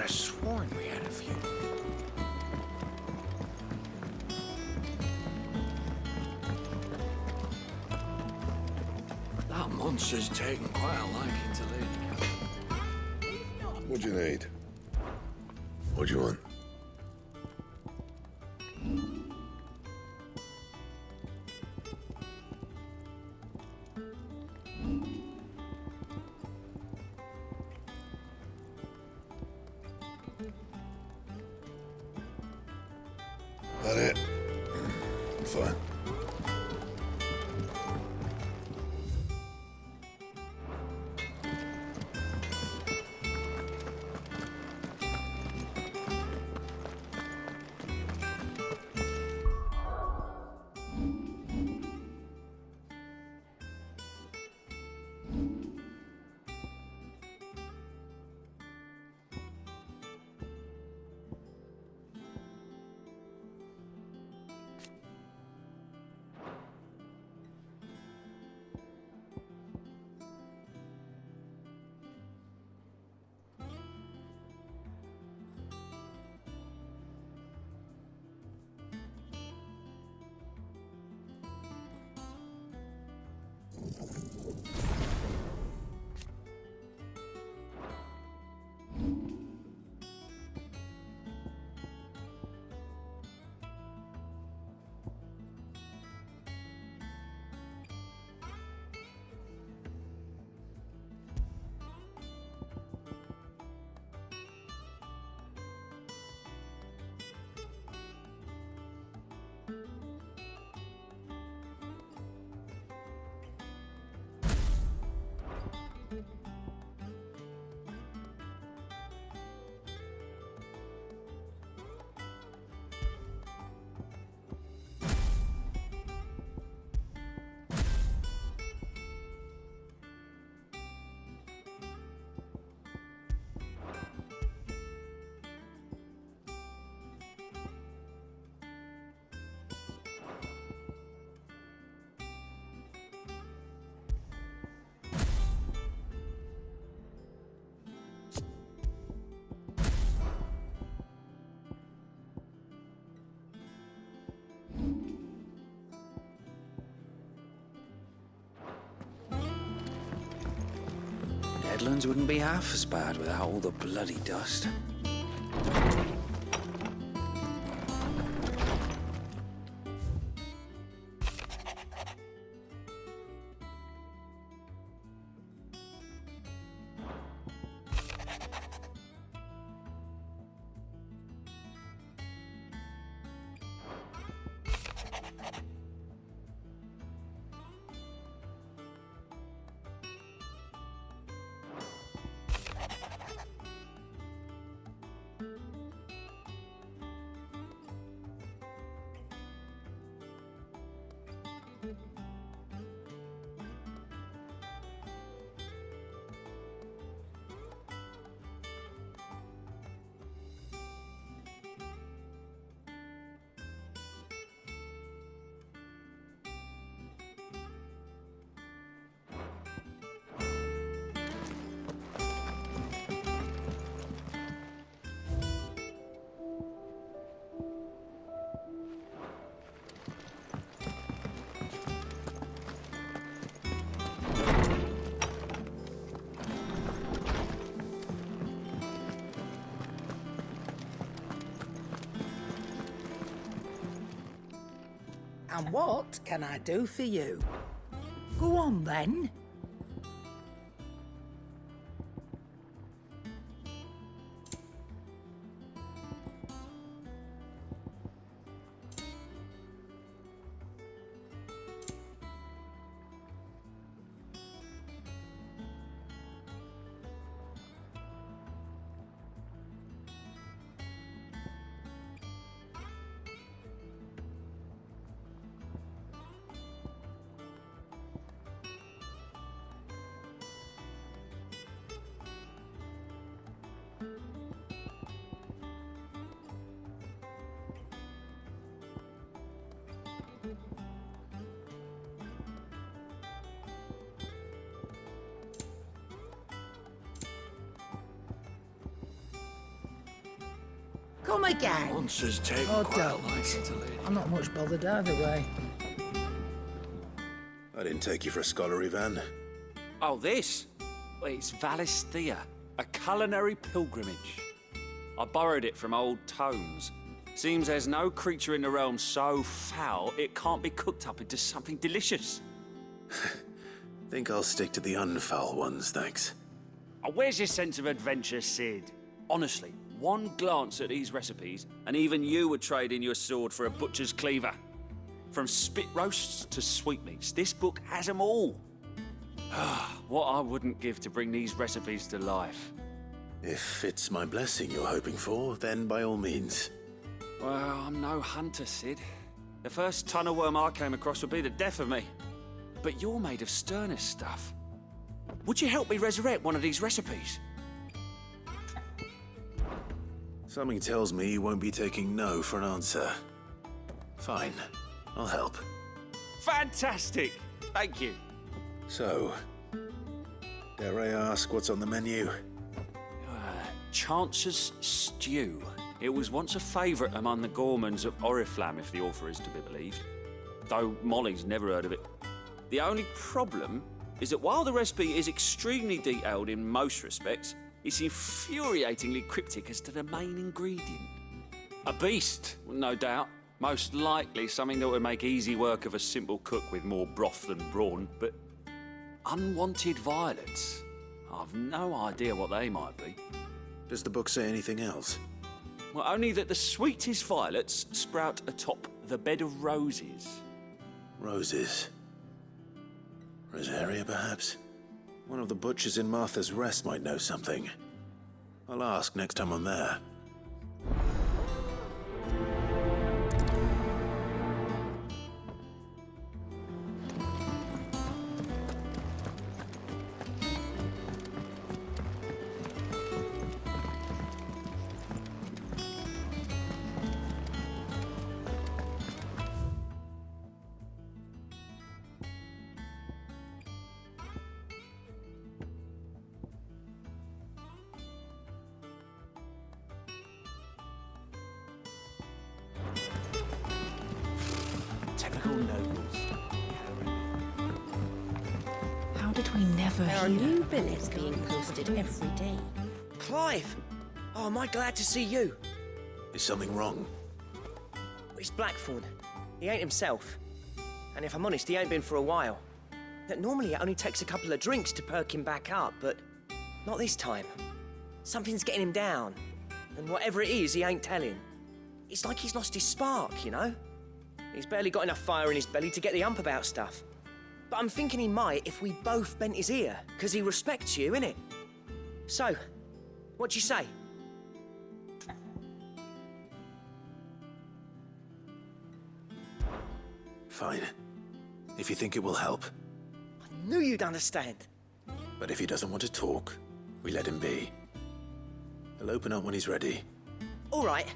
have sworn we had a few. That monster's taken quite a liking to Lady. What do you need? What do you want? That it? Fine. Headlands wouldn't be half as bad without all the bloody dust. And what can I do for you? Go on then. Come again. Monsters taking Oh, quite a don't. liking to Lady. I'm not much bothered either way. I didn't take you for a scholarly van. Oh, this? Well, it's Valisthea, a culinary pilgrimage. I borrowed it from old tomes. Seems there's no creature in the realm so foul it can't be cooked up into something delicious. Think I'll stick to the unfoul ones, thanks. Oh, where's your sense of adventure, Sid? Honestly, one glance at these recipes, and even you would trade in your sword for a butcher's cleaver. From spit roasts to sweetmeats, this book has them all. What I wouldn't give to bring these recipes to life. If it's my blessing you're hoping for, then by all means. Well, I'm no hunter, Sid. The first tunnel worm I came across would be the death of me. But you're made of sterner stuff. Would you help me resurrect one of these recipes? Something tells me you won't be taking no for an answer. Fine, I'll help. Fantastic! Thank you. So, dare I ask what's on the menu? Chance's Stew. It was once a favourite among the gourmands of Oriflamme, if the author is to be believed. Though Molly's never heard of it. The only problem is that while the recipe is extremely detailed in most respects, it's infuriatingly cryptic as to the main ingredient. A beast, no doubt. Most likely something that would make easy work of a simple cook with more broth than brawn, but unwanted violets. I've no idea what they might be. Does the book say anything else? Well, only that the sweetest violets sprout atop the bed of roses. Roses. Rosaria, perhaps? One of the butchers in Martha's Rest might know something. I'll ask next time I'm there. Typical nobles. How did we never There are hear? new billets being posted every day. Clive! Oh, am I glad to see you? Is something wrong? It's Blackthorn. He ain't himself. And if I'm honest, he ain't been for a while. That normally it only takes a couple of drinks to perk him back up, but not this time. Something's getting him down. And whatever it is, he ain't telling. It's like he's lost his spark, you know? He's barely got enough fire in his belly to get the ump about stuff. But I'm thinking he might if we both bent his ear, because he respects you, innit? So, what do you say? Fine. If you think it will help. I knew you'd understand. But if he doesn't want to talk, we let him be. He'll open up when he's ready. All right.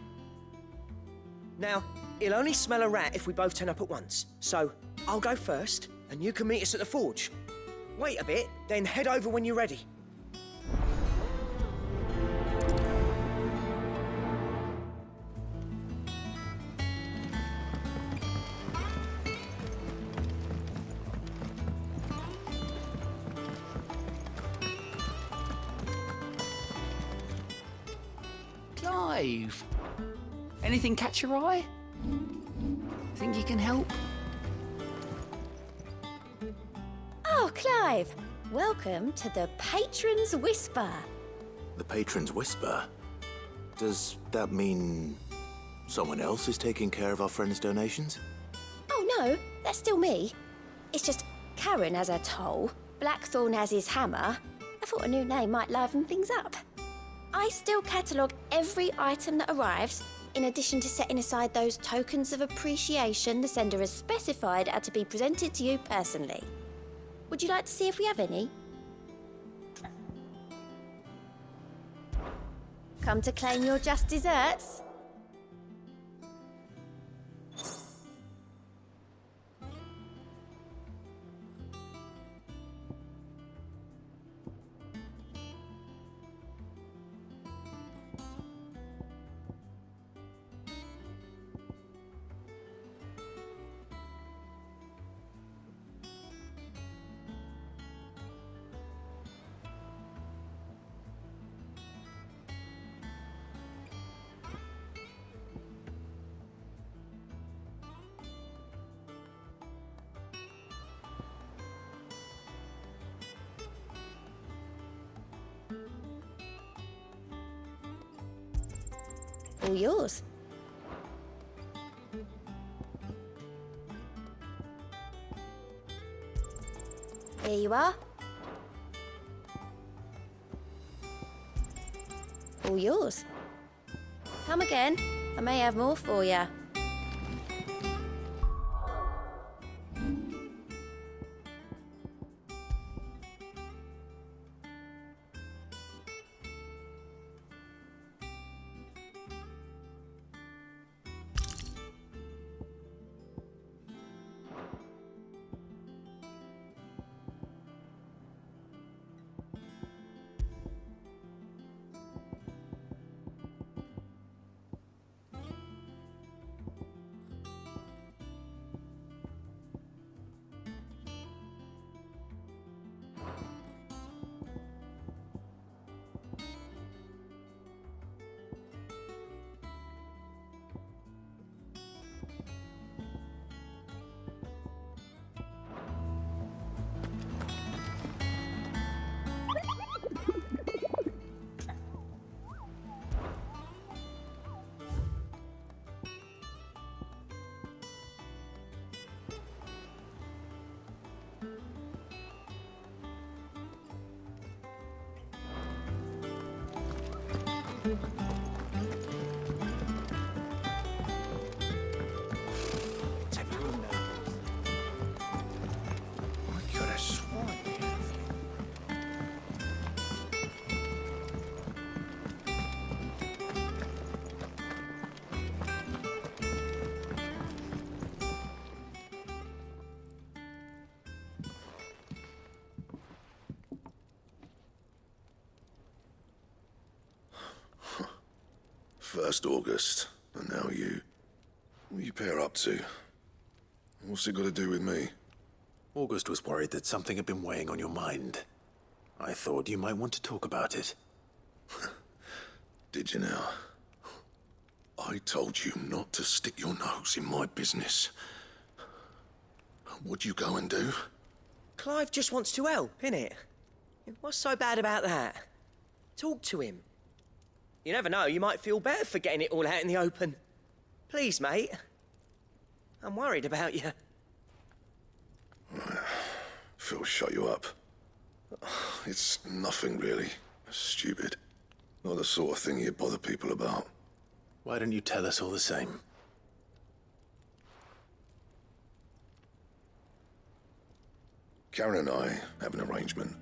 Now, he'll only smell a rat if we both turn up at once. So, I'll go first, and you can meet us at the forge. Wait a bit, then head over when you're ready. Clive, anything catch your eye? Think you can help? Oh, Clive! Welcome to the Patron's Whisper. The Patron's Whisper? Does that mean someone else is taking care of our friend's donations? Oh no, that's still me. It's just Karen has her toll, Blackthorn has his hammer. I thought a new name might liven things up. I still catalogue every item that arrives, in addition to setting aside those tokens of appreciation the sender has specified are to be presented to you personally. Would you like to see if we have any? Come to claim your just desserts? All yours. Here you are. All yours. Come again. I may have more for you. I could have sworn we had a few. First August, and now you. What are you pair up to? What's it got to do with me? August was worried that something had been weighing on your mind. I thought you might want to talk about it. Did you now? I told you not to stick your nose in my business. What'd you go and do? Clive just wants to help, innit? What's so bad about that? Talk to him. You never know, you might feel better for getting it all out in the open. Please, mate. I'm worried about you. Phil shut you up. It's nothing really. Stupid. Not the sort of thing you bother people about. Why don't you tell us all the same? Karen and I have an arrangement.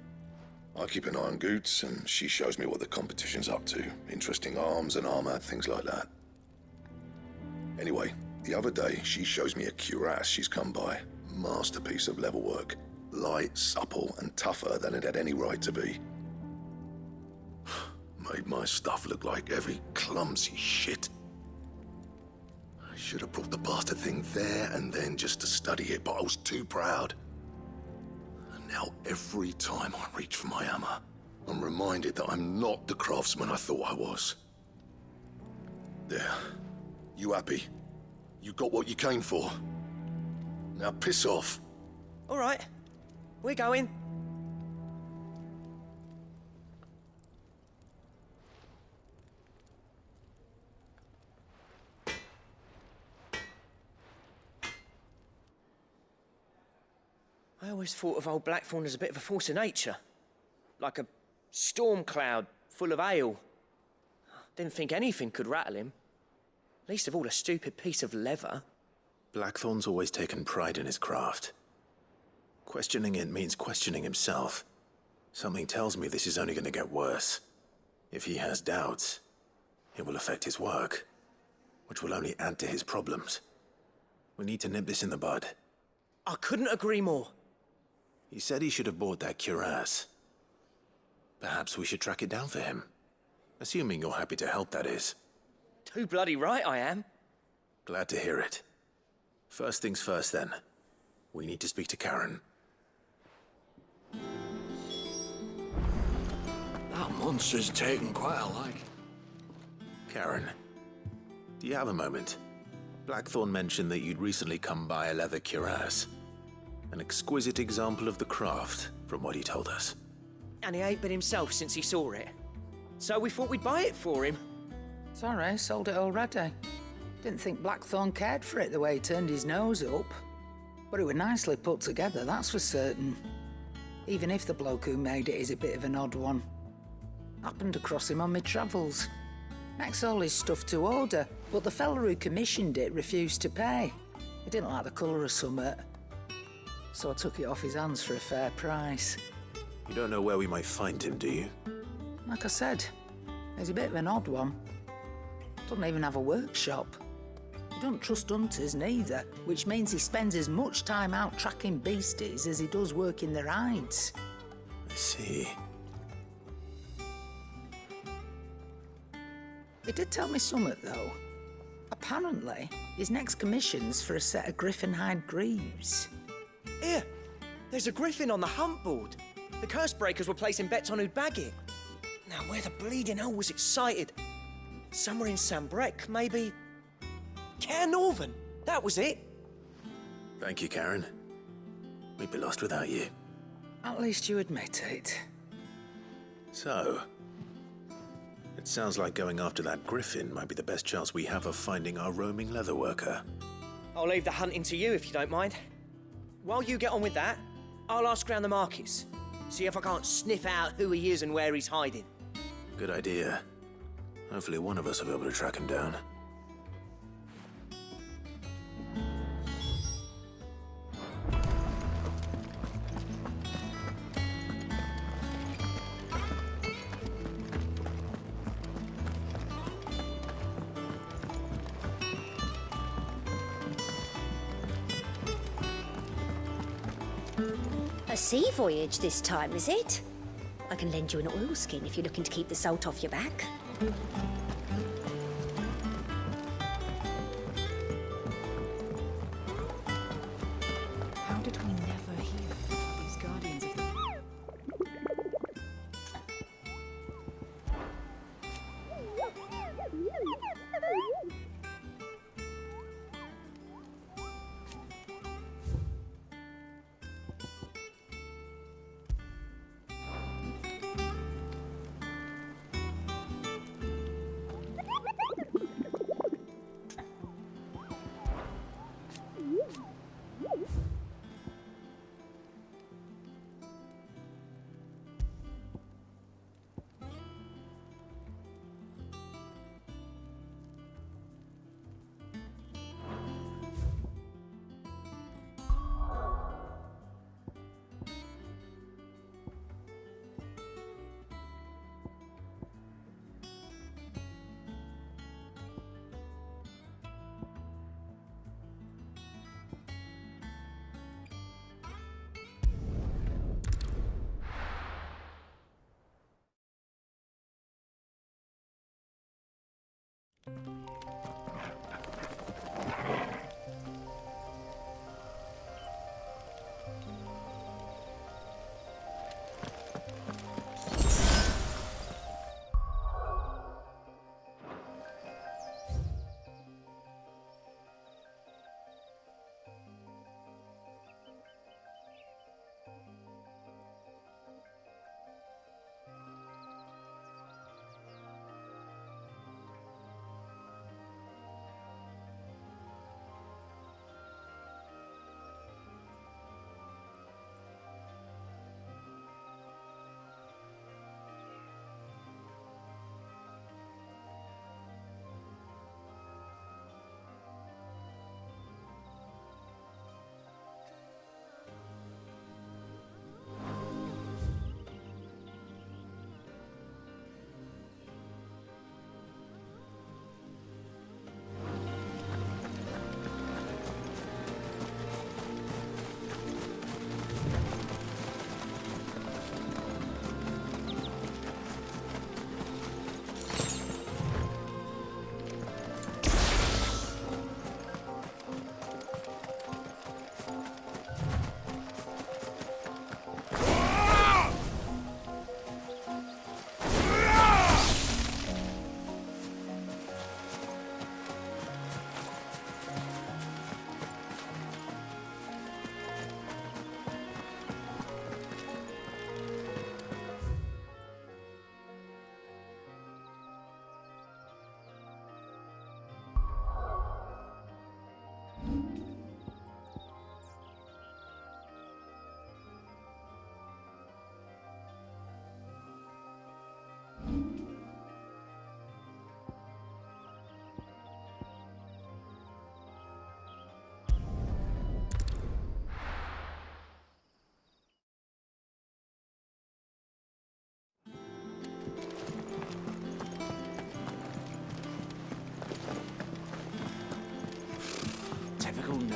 I keep an eye on Goots, and she shows me what the competition's up to. Interesting arms and armor, things like that. Anyway, the other day, she shows me a cuirass she's come by. Masterpiece of level work. Light, supple, and tougher than it had any right to be. Made my stuff look like heavy, clumsy shit. I should have brought the bastard thing there and then just to study it, but I was too proud. Now, every time I reach for my hammer, I'm reminded that I'm not the craftsman I thought I was. There. You happy? You got what you came for. Now piss off. All right, we're going. I always thought of old Blackthorn as a bit of a force of nature. Like a storm cloud full of ale. Didn't think anything could rattle him. Least of all a stupid piece of leather. Blackthorn's always taken pride in his craft. Questioning it means questioning himself. Something tells me this is only going to get worse. If he has doubts, it will affect his work, which will only add to his problems. We need to nip this in the bud. I couldn't agree more. He said he should have bought that cuirass. Perhaps we should track it down for him. Assuming you're happy to help, that is. Too bloody right I am. Glad to hear it. First things first, then. We need to speak to Karen. That monster's taken quite a like. Karen, do you have a moment? Blackthorn mentioned that you'd recently come by a leather cuirass. An exquisite example of the craft, from what he told us. And he ain't been himself since he saw it. So we thought we'd buy it for him. Sorry, sold it already. Didn't think Blackthorn cared for it the way he turned his nose up. But it was nicely put together, that's for certain. Even if the bloke who made it is a bit of an odd one. Happened across him on my travels. Makes all his stuff to order, but the fella who commissioned it refused to pay. He didn't like the colour of summit. So I took it off his hands for a fair price. You don't know where we might find him, do you? Like I said, he's a bit of an odd one. Doesn't even have a workshop. He don't trust hunters neither, which means he spends as much time out tracking beasties as he does working their hides. I see. He did tell me something, though. Apparently, his next commission's for a set of griffin hide greaves. Here, there's a griffin on the hunt board. The curse breakers were placing bets on who'd bag it. Now, where the bleeding hell was it sighted? Somewhere in Sambrec, maybe? Care Northern, that was it. Thank you, Karen. We'd be lost without you. At least you admit it. So, it sounds like going after that griffin might be the best chance we have of finding our roaming leatherworker. I'll leave the hunting to you if you don't mind. While you get on with that, I'll ask around the markets. See if I can't sniff out who he is and where he's hiding. Good idea. Hopefully one of us will be able to track him down. A sea voyage this time, is it? I can lend you an oilskin if you're looking to keep the salt off your back. How did we never hear about these guardians of the...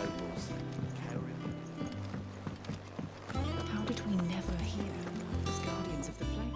was Karen. How did we never hear about these Guardians of the Flame?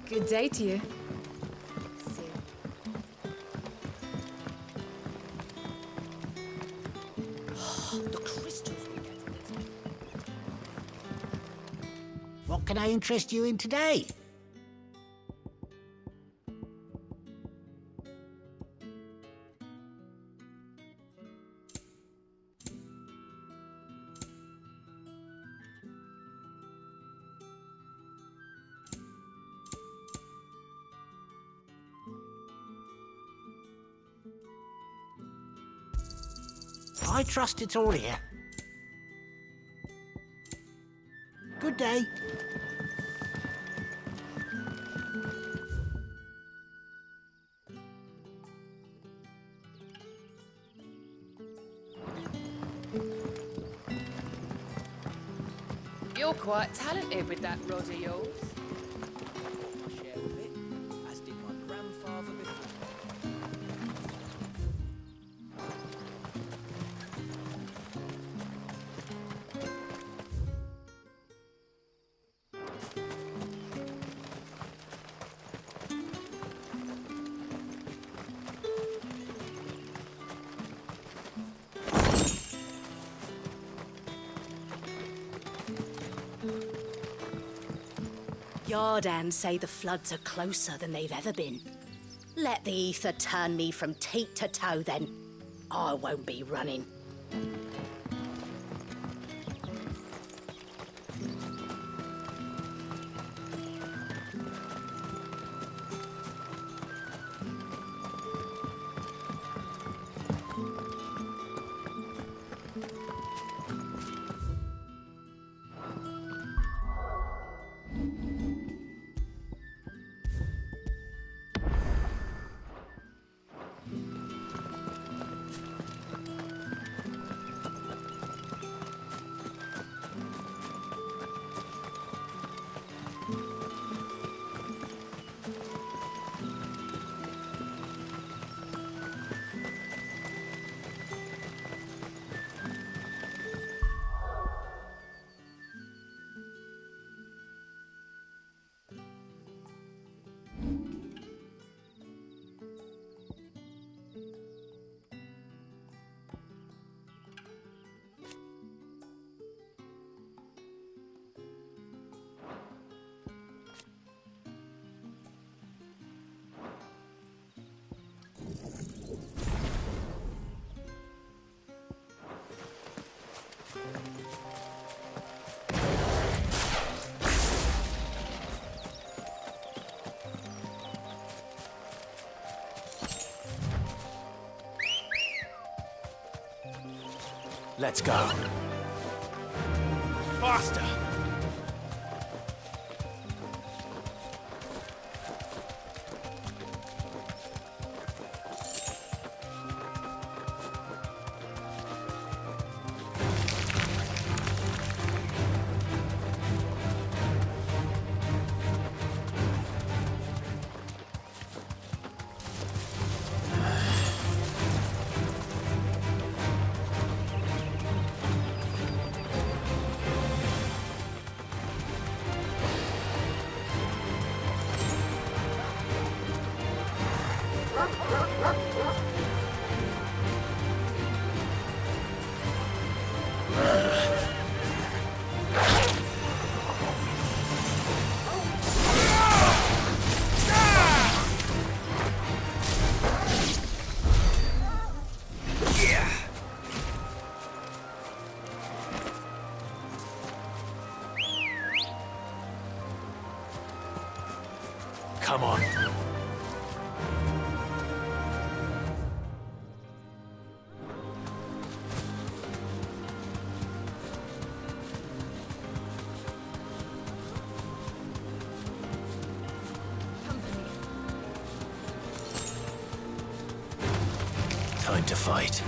Good day to you. The crystals we get from this. What can I interest you in today? I trust it's all here. Good day. You're quite talented with that rod of yours. My share of it, as did my grandfather before. Yardan say the floods are closer than they've ever been. Let the ether turn me from teat to toe then. I won't be running. Let's go. Faster! Come on. Time to fight.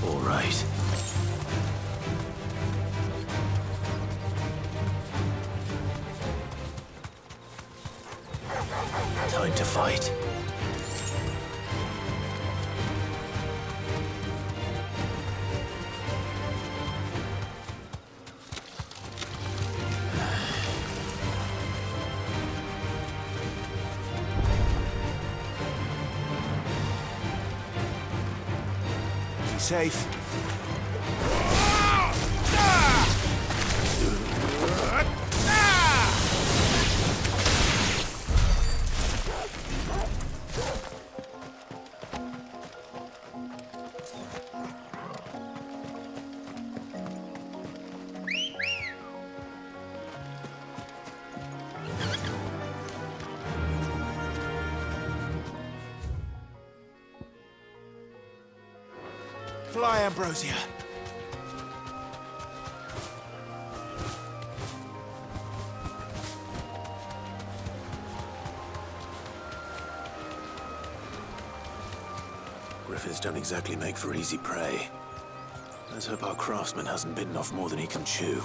All right. Time to fight. Safe. Fly, Ambrosia. Griffins don't exactly make for easy prey. Let's hope our craftsman hasn't bitten off more than he can chew.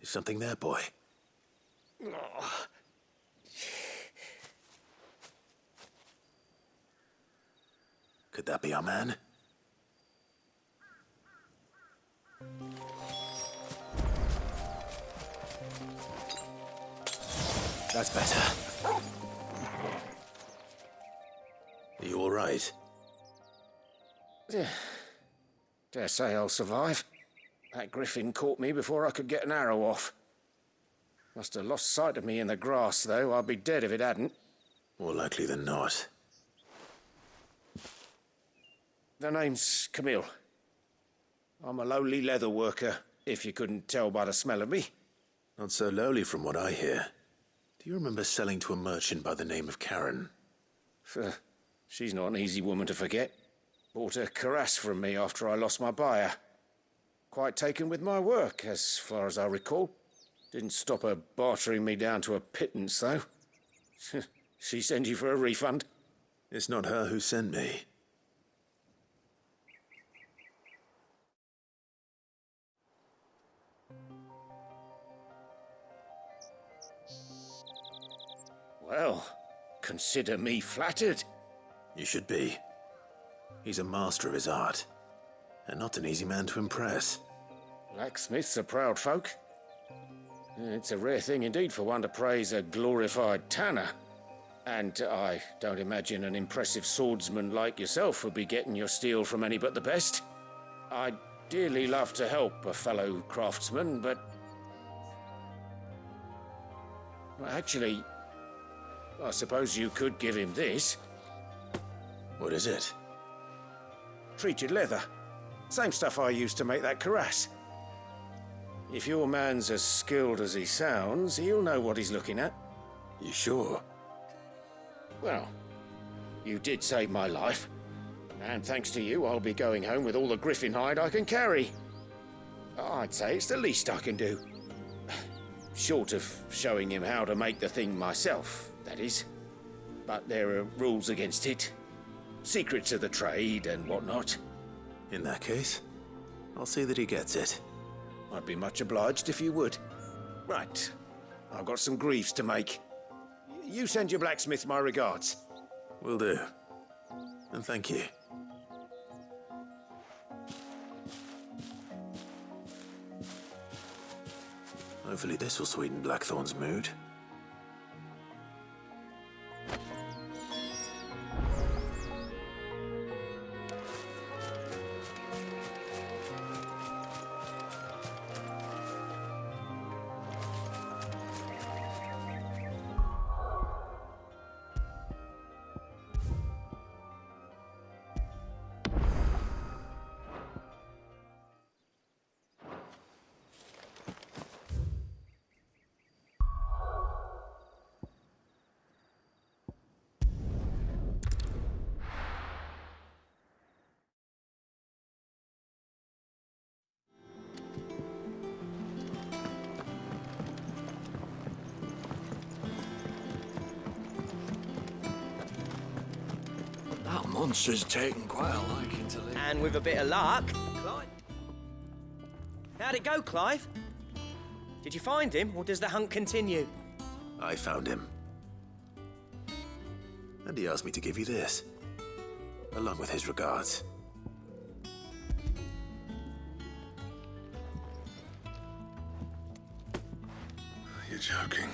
Is something there, boy? Could that be our man? That's better. Are you all right? Dare say I'll survive. That griffin caught me before I could get an arrow off. Must have lost sight of me in the grass, though. I'd be dead if it hadn't. More likely than not. The name's Camille. I'm a lowly leather worker, if you couldn't tell by the smell of me. Not so lowly from what I hear. Do you remember selling to a merchant by the name of Karen? She's not an easy woman to forget. Bought a cuirass from me after I lost my buyer. Quite taken with my work, as far as I recall. Didn't stop her bartering me down to a pittance, though. She send you for a refund? It's not her who sent me. Well, consider me flattered. You should be. He's a master of his art, and not an easy man to impress. Blacksmiths are proud folk. It's a rare thing indeed for one to praise a glorified tanner. And I don't imagine an impressive swordsman like yourself would be getting your steel from any but the best. I'd dearly love to help a fellow craftsman, but... Well, actually, I suppose you could give him this. What is it? Treated leather. Same stuff I used to make that cuirass. If your man's as skilled as he sounds, he'll know what he's looking at. You sure? Well, you did save my life. And thanks to you, I'll be going home with all the griffin hide I can carry. I'd say it's the least I can do. Short of showing him how to make the thing myself, that is. But there are rules against it. Secrets of the trade and whatnot. In that case, I'll see that he gets it. I'd be much obliged if you would. Right. I've got some greaves to make. You send your blacksmith my regards. Will do. And thank you. Hopefully this will sweeten Blackthorn's mood. That monster's taken quite a liking to live. And with a bit of luck, Clive. How'd it go, Clive? Did you find him, or does the hunt continue? I found him. And he asked me to give you this, along with his regards. You're joking.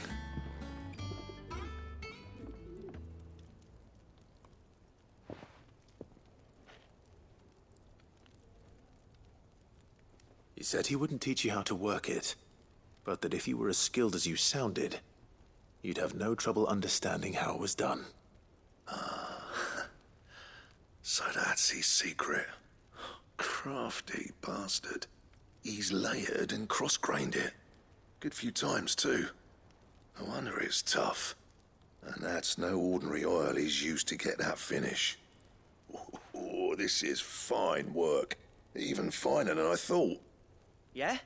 He said he wouldn't teach you how to work it, but that if you were as skilled as you sounded, you'd have no trouble understanding how it was done. So that's his secret. Crafty bastard. He's layered and cross-grained it. Good few times, too. No wonder it's tough. And that's no ordinary oil he's used to get that finish. Oh, this is fine work. Even finer than I thought. Yeah?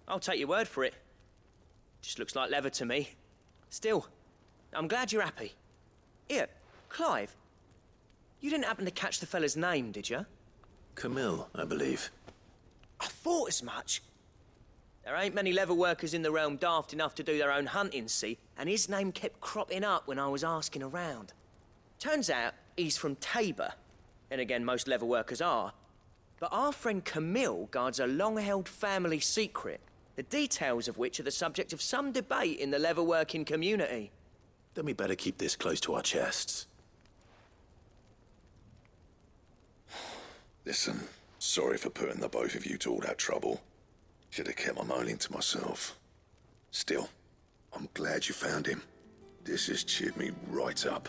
I'll take your word for it. Just looks like leather to me. Still, I'm glad you're happy. Here, Clive. You didn't happen to catch the fella's name, did you? Camille, I believe. I thought as much. There ain't many leather workers in the realm daft enough to do their own hunting, see? And his name kept cropping up when I was asking around. Turns out he's from Tabor. And again, most leather workers are. But our friend Camille guards a long-held family secret, the details of which are the subject of some debate in the leather-working community. Then we better keep this close to our chests. Listen, sorry for putting the both of you to all that trouble. Should have kept my moaning to myself. Still, I'm glad you found him. This has cheered me right up.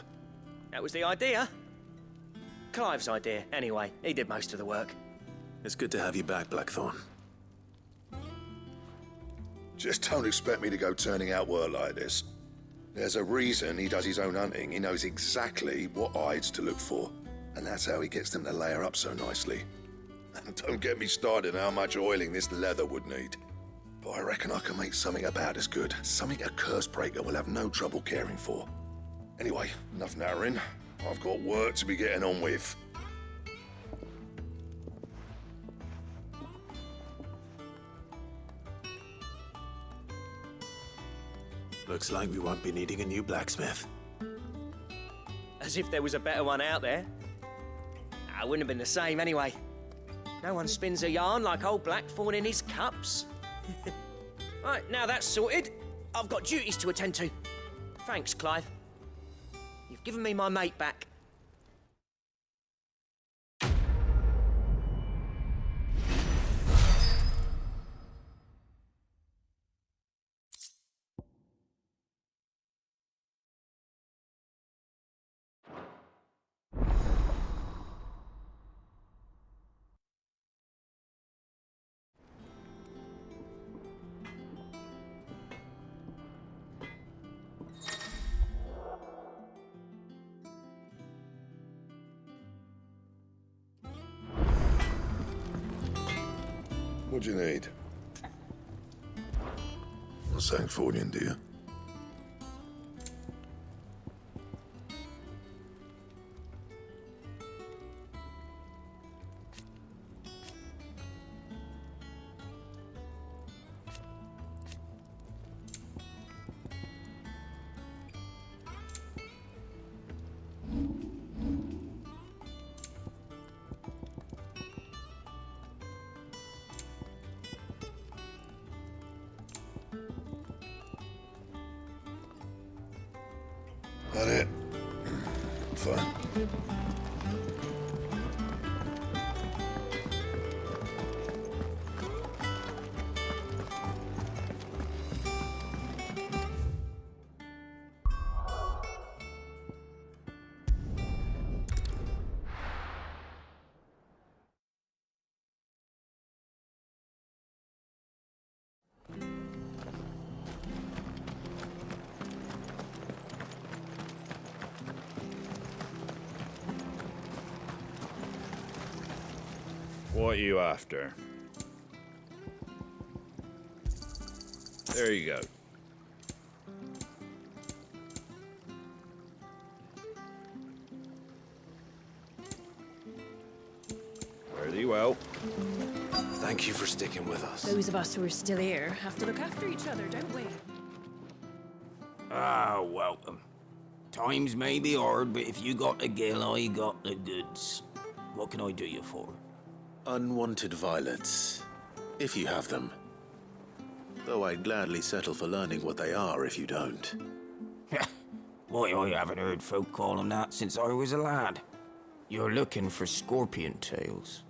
That was the idea. Clive's idea, anyway. He did most of the work. It's good to have you back, Blackthorn. Just don't expect me to go turning out work like this. There's a reason he does his own hunting. He knows exactly what hides to look for. And that's how he gets them to layer up so nicely. And don't get me started on how much oiling this leather would need. But I reckon I can make something about as good. Something a curse breaker will have no trouble caring for. Anyway, enough nattering. I've got work to be getting on with. Looks like we won't be needing a new blacksmith. As if there was a better one out there. I wouldn't have been the same anyway. No one spins a yarn like old Blackthorn in his cups. Right, now that's sorted, I've got duties to attend to. Thanks, Clive. You've given me my mate back. What do you need? Not saying Fordian, do you? That it? Fine. What are you after? There you go. Fare thee well. Thank you for sticking with us. Those of us who are still here have to look after each other, don't we? Ah, welcome. Times may be hard, but if you got the gill, I got the goods. What can I do you for? Unwanted violets, if you have them. Though I'd gladly settle for learning what they are if you don't. Why, I haven't heard folk call them that since I was a lad. You're looking for scorpion tails.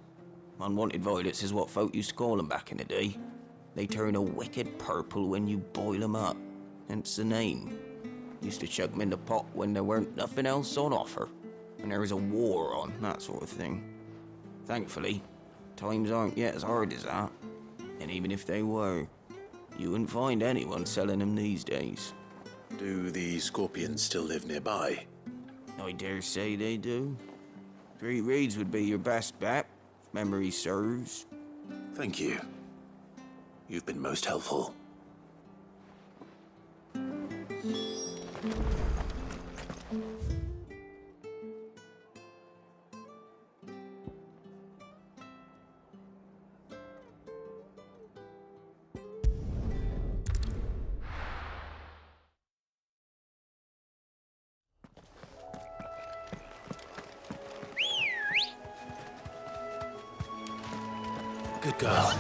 Unwanted violets is what folk used to call them back in the day. They turn a wicked purple when you boil them up, hence the name. Used to chuck them in the pot when there weren't nothing else on offer, when there was a war on, that sort of thing. Thankfully, times aren't yet as hard as that. And even if they were, you wouldn't find anyone selling them these days. Do the scorpions still live nearby? I dare say they do. 3 Reeds would be your best bet, if memory serves. Thank you. You've been most helpful. Good girl.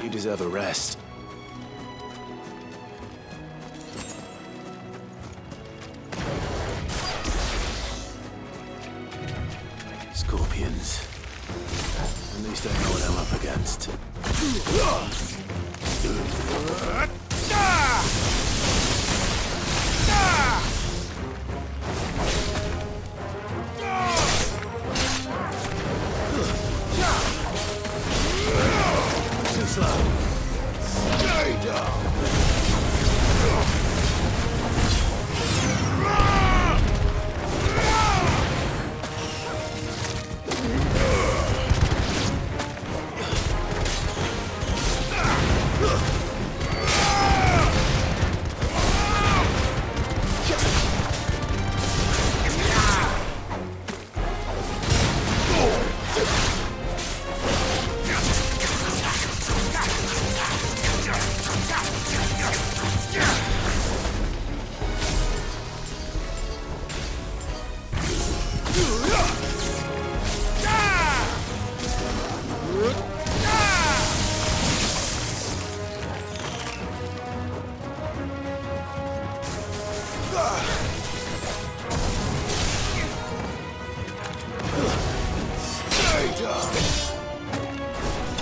You deserve a rest. Scorpions. At least I know what I'm up against. Stay down!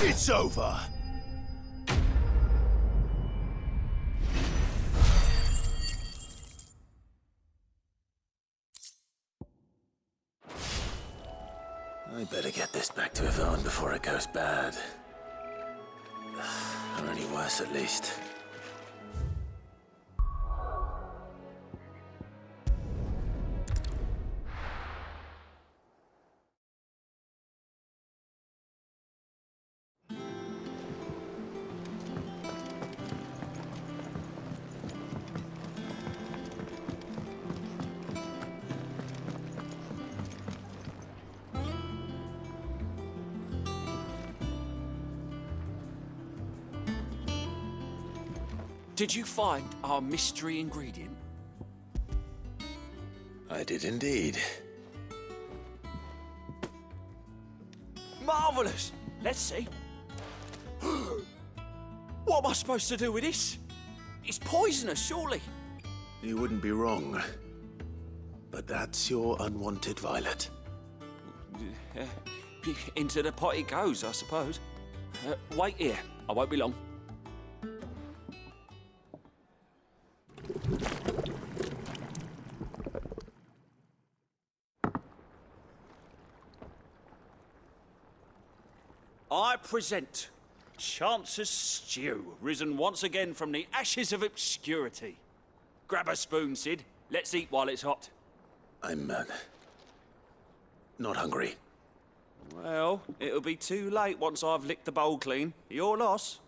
It's over. I better get this back to Yvonne before it goes bad. Or any worse, at least. Did you find our mystery ingredient? I did indeed. Marvellous! Let's see. What am I supposed to do with this? It's poisonous, surely. You wouldn't be wrong. But that's your unwanted violet. Into the pot it goes, I suppose. Wait here. I won't be long. I present Chance's Stew, risen once again from the ashes of obscurity. Grab a spoon, Sid. Let's eat while it's hot. I'm, not hungry. Well, it'll be too late once I've licked the bowl clean. Your loss.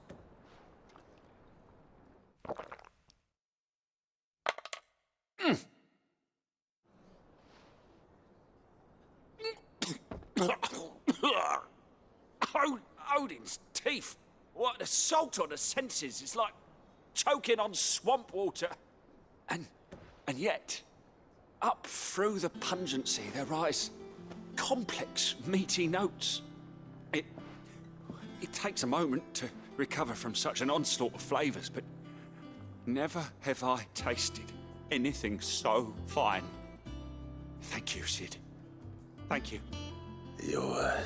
Odin's teeth. What an assault on the senses. It's like choking on swamp water. And yet, up through the pungency, there rise complex, meaty notes. It takes a moment to recover from such an onslaught of flavours, but never have I tasted anything so fine. Thank you, Sid. Thank you. You're,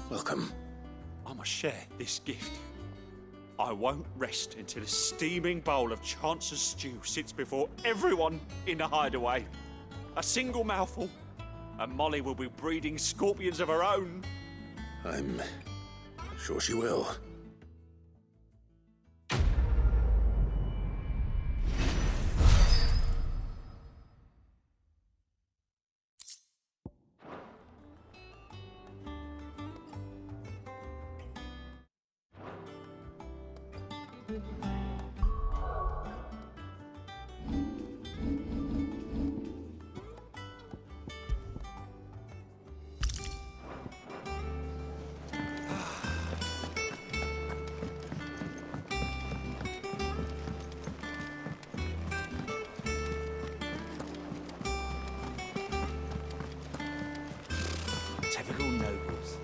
welcome. I must share this gift. I won't rest until a steaming bowl of Chance's stew sits before everyone in the hideaway. A single mouthful, and Molly will be breeding scorpions of her own. I'm sure she will. Typical nobles.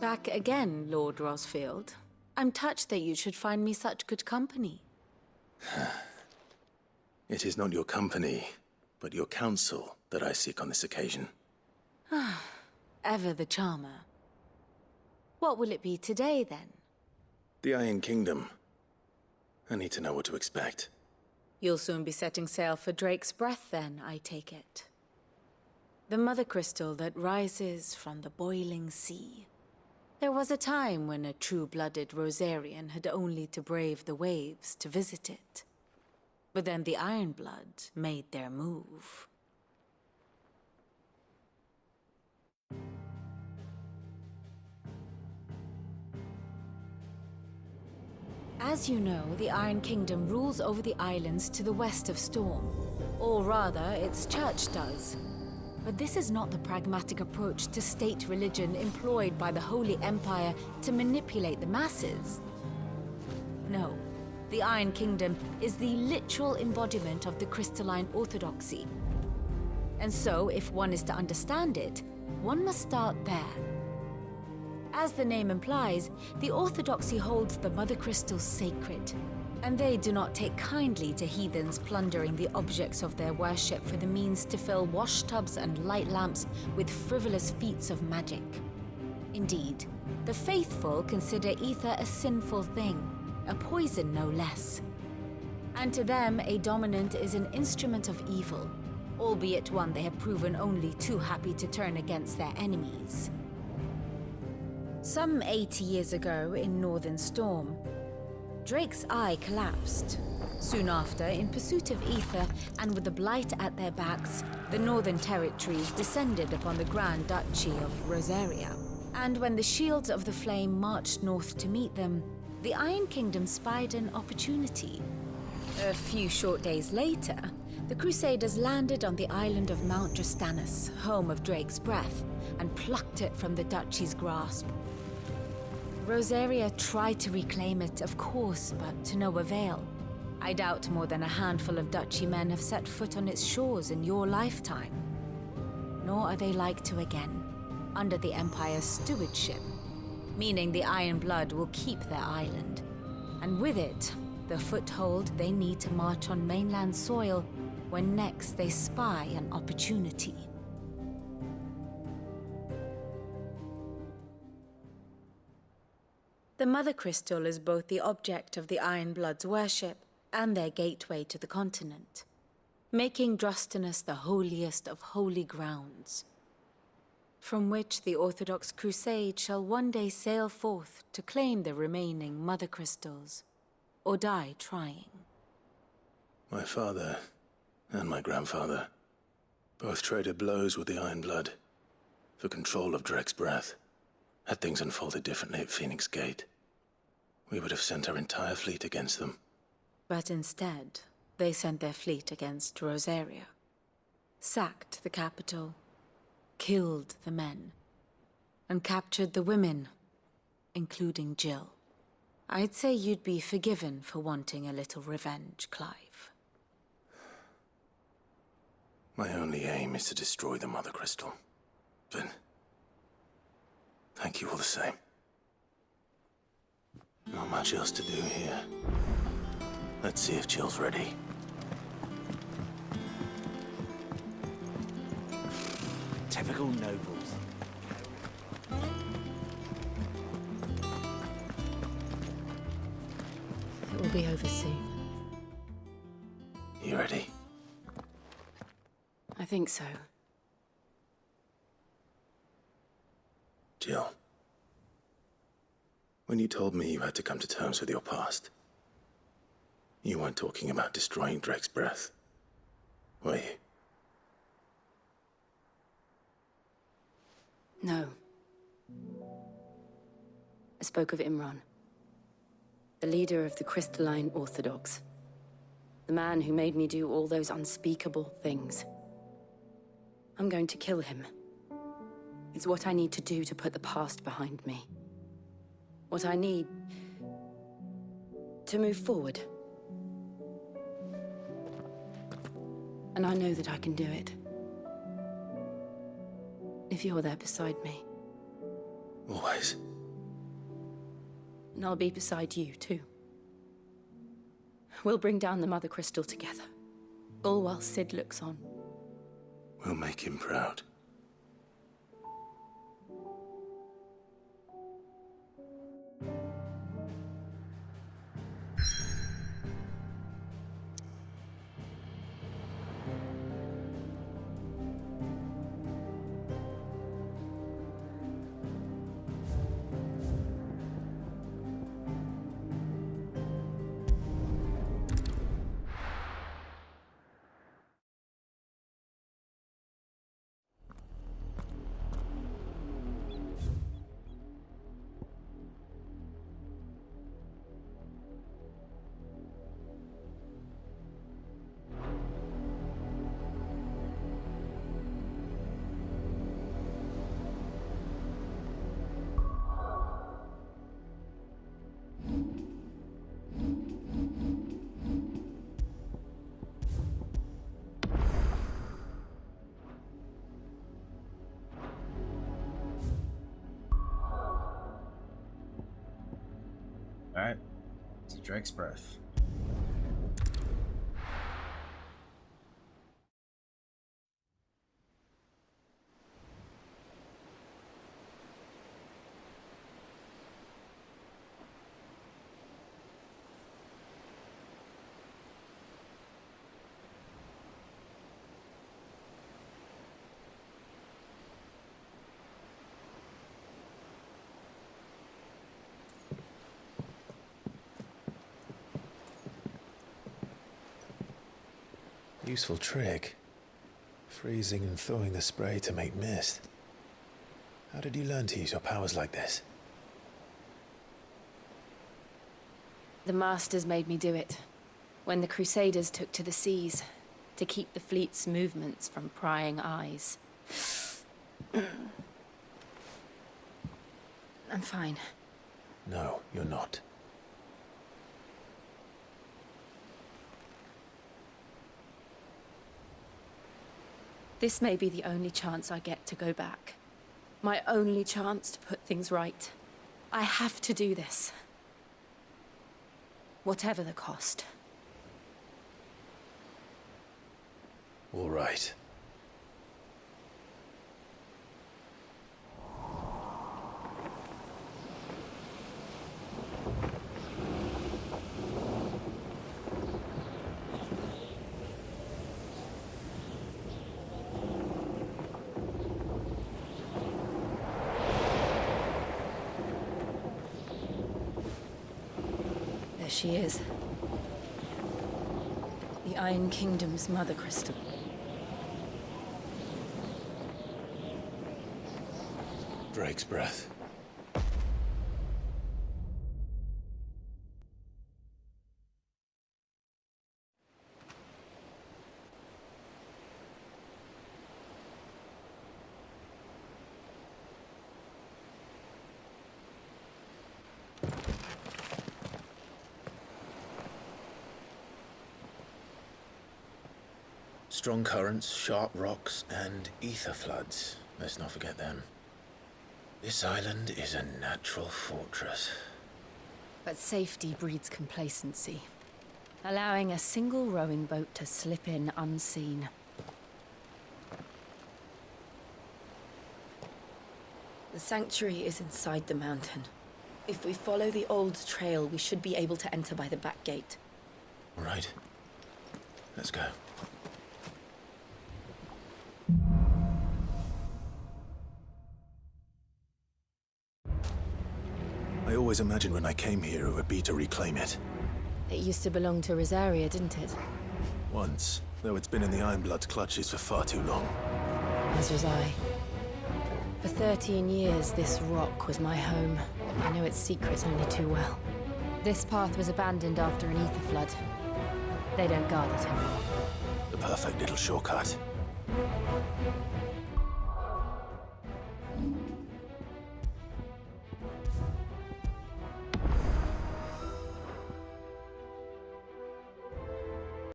Back again, Lord Rosfield. I'm touched that you should find me such good company. It is not your company, but your counsel that I seek on this occasion. Ever the charmer. What will it be today, then? The Iron Kingdom. I need to know what to expect. You'll soon be setting sail for Drake's Breath, then, I take it. The mother crystal that rises from the boiling sea. There was a time when a true-blooded Rosarian had only to brave the waves to visit it. But then the Ironblood made their move. As you know, the Iron Kingdom rules over the islands to the west of Storm. Or rather, its church does. But this is not the pragmatic approach to state religion employed by the Holy Empire to manipulate the masses. No, the Iron Kingdom is the literal embodiment of the crystalline orthodoxy. And so, if one is to understand it, one must start there. As the name implies, the orthodoxy holds the mother crystals sacred, and they do not take kindly to heathens plundering the objects of their worship for the means to fill washtubs and light lamps with frivolous feats of magic. Indeed, the faithful consider ether a sinful thing, a poison no less. And to them, a dominant is an instrument of evil, albeit one they have proven only too happy to turn against their enemies. Some 80 years ago in Northern Storm, Drake's eye collapsed. Soon after, in pursuit of ether and with the blight at their backs, the Northern Territories descended upon the Grand Duchy of Rosaria. And when the Shields of the Flame marched north to meet them, the Iron Kingdom spied an opportunity. A few short days later, the Crusaders landed on the island of Mount Drastanus, home of Drake's Breath, and plucked it from the duchy's grasp. Rosaria tried to reclaim it, of course, but to no avail. I doubt more than a handful of duchy men have set foot on its shores in your lifetime. Nor are they like to again, under the Empire's stewardship, meaning the Iron Blood will keep their island, and with it, the foothold they need to march on mainland soil when next they spy an opportunity. The Mother Crystal is both the object of the Iron Blood's worship and their gateway to the continent, making Drastanus the holiest of holy grounds, from which the Orthodox Crusade shall one day sail forth to claim the remaining Mother Crystals, or die trying. My father and my grandfather both traded blows with the Iron Blood for control of Drake's Breath. Had things unfolded differently at Phoenix Gate, we would have sent our entire fleet against them. But instead, they sent their fleet against Rosaria, sacked the capital, killed the men, and captured the women, including Jill. I'd say you'd be forgiven for wanting a little revenge, Clive. My only aim is to destroy the Mother Crystal. But thank you all the same. Not much else to do here. Let's see if Jill's ready. Typical nobles. It will be over soon. You ready? I think so. Jill. When you told me you had to come to terms with your past, you weren't talking about destroying Drake's breath, were you? No. I spoke of Imran, the leader of the Crystalline Orthodox. The man who made me do all those unspeakable things. I'm going to kill him. It's what I need to do to put the past behind me. What I need to move forward. And I know that I can do it. If you're there beside me. Always. And I'll be beside you, too. We'll bring down the Mother Crystal together. All while Sid looks on. We'll make him proud. Alright, to Drake's breath. Useful trick. Freezing and thawing the spray to make mist. How did you learn to use your powers like this? The Masters made me do it. When the Crusaders took to the seas, to keep the fleet's movements from prying eyes. I'm fine. No, you're not. This may be the only chance I get to go back. My only chance to put things right. I have to do this. Whatever the cost. All right. There she is. The Iron Kingdom's Mother Crystal. Drake's breath. Strong currents, sharp rocks, and ether floods. Let's not forget them. This island is a natural fortress. But safety breeds complacency. Allowing a single rowing boat to slip in unseen. The sanctuary is inside the mountain. If we follow the old trail, we should be able to enter by the back gate. All right. Let's go. I always imagined when I came here it would be to reclaim it. It used to belong to Rosaria, didn't it? Once, though it's been in the Ironblood's clutches for far too long. As was I. For 13 years, this rock was my home. I know its secrets only too well. This path was abandoned after an ether flood. They don't guard it anymore. The perfect little shortcut.